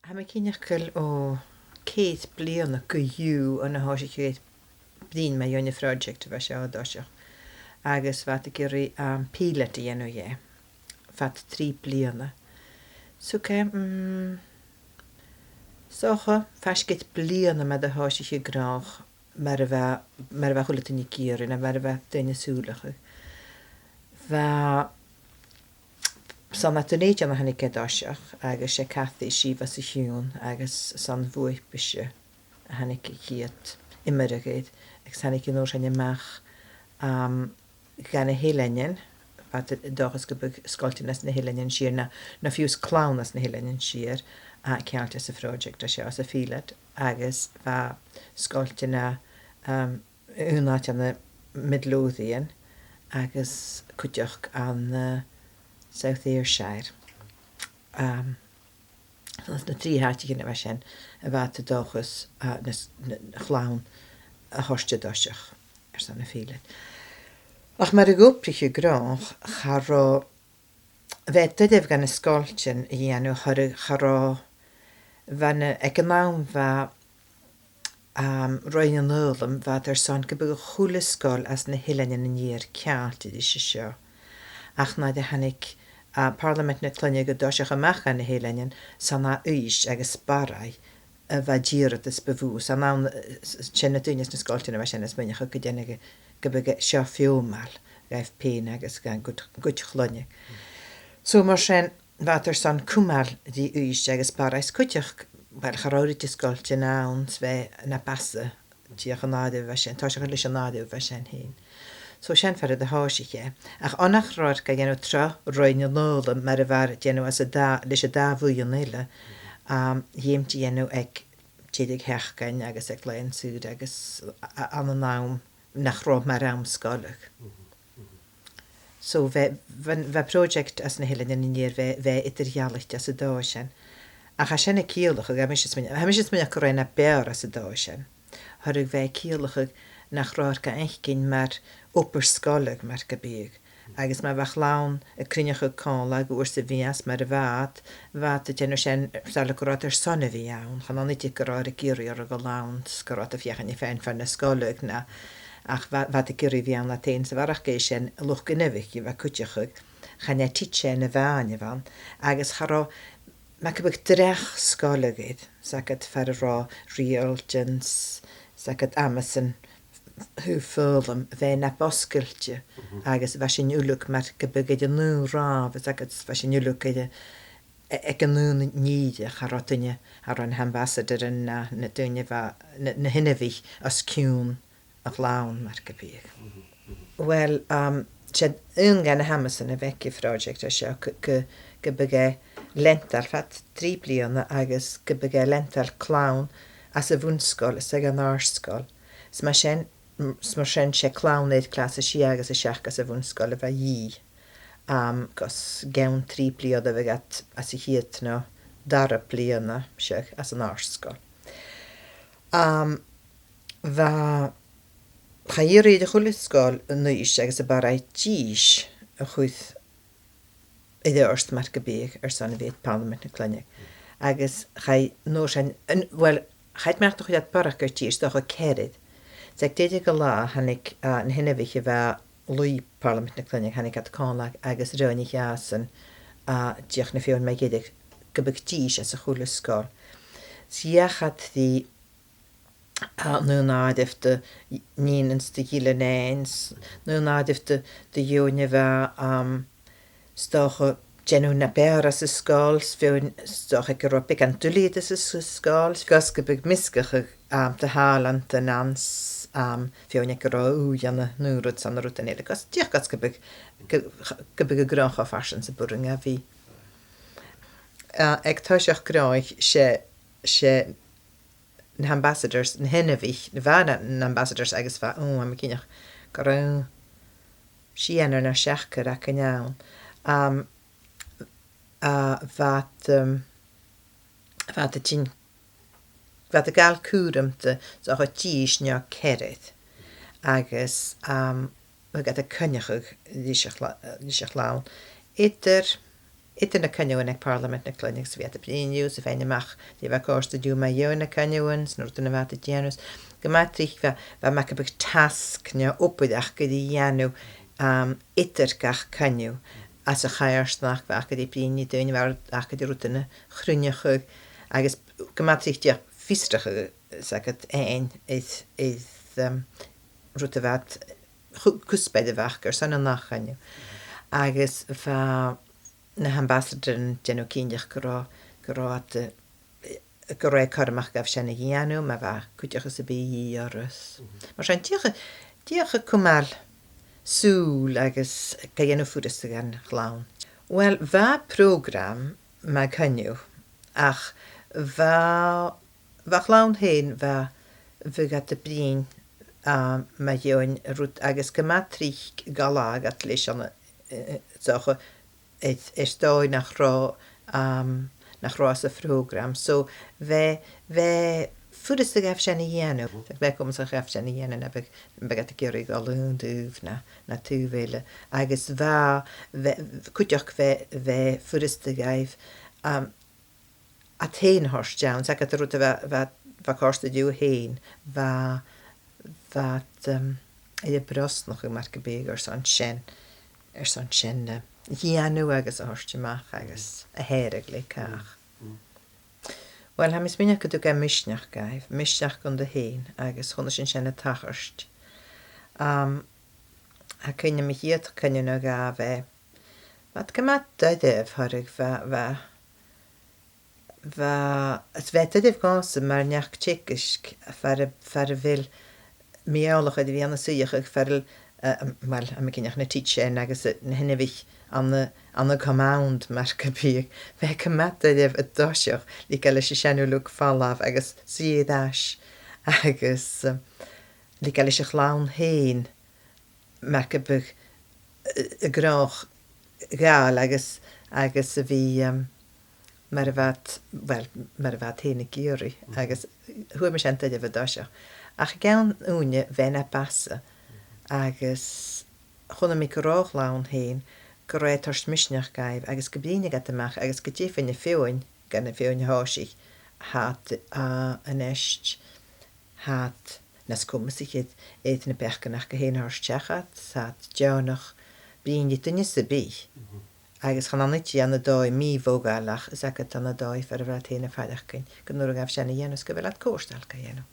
Ha me cinechcail ó céad bliana go dhiú an na háise chéad blin me dhéine project bheit se ádáiseach. Agus bheit a gurí píle a dhéanú dhé. Fat 3 bliana. Suke, socha feiscit bliana me a háise ché grách mar a bheith chula ní círin a mar a bheith daine súlacha. Bheit san na tunéid an hanig cedáiseach agus sé cathaí síomh sa hiún agus san bhuaipise a hanig chéad imirigéid agus hanig in nóir sinne meach gan na héileinn bat dochas go bug scoiltenas na héileinn siar na fiús clownas na héileinn siar a cealta sa project a sé as a fílet agus bheit scoiltena únáit an na Midlothian agus cuideach an South Ayrshire. Na trí háte gine bheit sin a bheit a dochas na chlán a thoiste doiseach san na fílet. Ach mar a gópriche grách charrá bheit dudibh gan na scoiltin a dhéanú charrá bhena ag an nám bheit roiin an nólam bheit san go bug a chúla scoil as na héileinn na níor cealta dí se seo. Ach na de hanig Parliament na clunne go doiseach amach an na héileinn san na uis agus barai a bheit dírat is bevú san ná sin na dúine na scoiltin a bheit sin is muinecha go déanaige go bug seo fiúmal raibh péin agus gan good chlunne. So mar sin bheit san cúmal dí uis agus barais cuiteach bhil charáirí scoiltin ans bheith na basa tíoch an nádiú bheit sin, tá se leis an nádiú bheit sin hén. So sin fer a háisiché. Ach annach ráir go dhéanú tra roiin an nóla mar a bhar déanú as leis a dáhúí an éile dhéimtí dhéanú ag tíidir heachcain agus ag léon súd agus an an nám nach rá mar am scálaach. So bheith project as na héileinn in níor bheith idirhealacht as a dá sin. Ach a sinna cíalach a mis mé go raibh na bear as a dá sin. Thug bheith cíalach nach ráir go eichcinn mar opair scálaach mar go bíag. Agus mar bheith lán a cruinecha cála go uair sa bhías mar a bheit a déanú sin starla go ráit ar sonna bhí ann, chan anite go ráir a géirí ar a go lán go ráit a fiochan i féin fan na scálaach na ach bheit a géirí bhí an na tain sa bharach géis sin luch go nefich i bheith cuiteachug chan e titse na bhaine bhan agus charrá me go bug drech scálaigid sagad fer rá rialtins sagad Amazon hu fólam bheith na boscailte agus bheit sin ullúch mar go bug idir nú rá sagad bheit sin ullúch idir ag an nún níide charrá duine ar an ambassador na duine na hinehí as ciún a lán mar go bíag. Well, sé gan na Amazon a bheici project a seo go bug lentar fat 3 bliana agus go bug lentar clown as a bhunscoil is ag an árscoil. Mar sin sé clown éid clasa sí agus a seach as a bhunscoil a bheith dhí. Gos geann 3 bliana a bheith as i hiad ná dara bliana seach as an árscoil. Chaírí de chuúla scáil nuis agus a baráid díis a chuid idir orst mar go bíag san bhéad Parliament na clunne. Agus nóir sin, well, chaid meachta chuid barach gur tíos do chu cérid. Ag déidir go lá hanig na hinehíche bheith luí Parliament na clunne hanig at cála agus roinnig jasan díoch na fiún me géidir go bug díis as a chuúla scáil. Siachad hí nu náidih de níans de gíle néins, nu náidih de dúine bheith stocha genú na bear as a scáil, fiún stocha go ropic an dúlíad as a scáil, gas go bug miscacha de hálan de náns fiúne go rá úanna núrúd san rúta néile, gas tíoch gas go bug a grácha farsan sa buring a bhí. Ag táiseach gráich sé na ambassadors na hinehí na bhana na ambassadors agus bheit am cinech go ra síanar na seachcha a cneann bheit a gáil cúramta sa chu tíis neo ceirid agus bheit a cynnechuh dí seach lán. Idir Ite na caniúin ag Parliament na Clunig sa bhíad a blianiú sa féin amach dí bheith cósta dú mai dheon na caniúin nó na bhata déanús. Go mai trí bheith me beh tasc ne opúideach go dtí dhéanú itir gach caniú as a chairsnach bheith go dtí blianaí duine bhar ach go dtí rútainna chrúne chug agus go mai tríteach fistracha sagad éin is rúta bheith cúspéide bheach gur sanna nach caniú. Agus bheit na ambassador déanú cíneach go rá churamach gabh sena dhéanú me bheith cuiteachas sa bí áras. Mar sin tíocha cumáil súl agus go dhéanú furas gan chlán. Well, bheit prógram me caniú ach bheit chlán héin bheit a brín me dheoin rút agus go mai trí galá agat leis anna socha is dói nach rá sa prógram. So bheith furas a gabh sena dhéanú. Bheith cum sa gabh sena dhéanú na begat a geirí galún dúh na túbhéile. Agus cuiteach bheith furas a gabh a téin horsteán, sa gad rúta bheith cósta dú héin, bheith é brosnach go mar go bég ar san sin dhéanú agus a horsteach agus a héireg le cach. Well, ha mis minneach go dú ga misneach gaibh, misneach gon de héin agus chuna sin sinna tacharst. Ha cynne mi hiad cynne na ga bheith. Wat go mat dydef harig het bheith dydef gása mar neach tsekisk fer vil miálach a di bhíanna suíoch ag feril well, am cinneach na teacher agus na hinnevich an compound mar go bíag. Bheith go mat dydef a doiseach lí gaile sé seanú lúg fallaf agus siadáis agus lí gaile sé chlán héin mar go bug a grách gáil agus a bhí mar a bheit héna géirí agus thuair mar sin dydef a doiseach. Ach gan úne bheith basa agus chuna mi go rách lán héin go raibh tarst misneach gaibh agus go bíine gat amach agus go dtíh na fiúin gan na fiúin háisiich hat an eist hat nas cumasich éit na bechganach go héana háirsteachad hat deánach bíine duine sa bí. Agus chan anití anna dói mí bógáilach is agad anna dói fer a bheit héna feidechcin go nuair a gabh sena dhéanús go bhfuil at cóstal go dhéanú.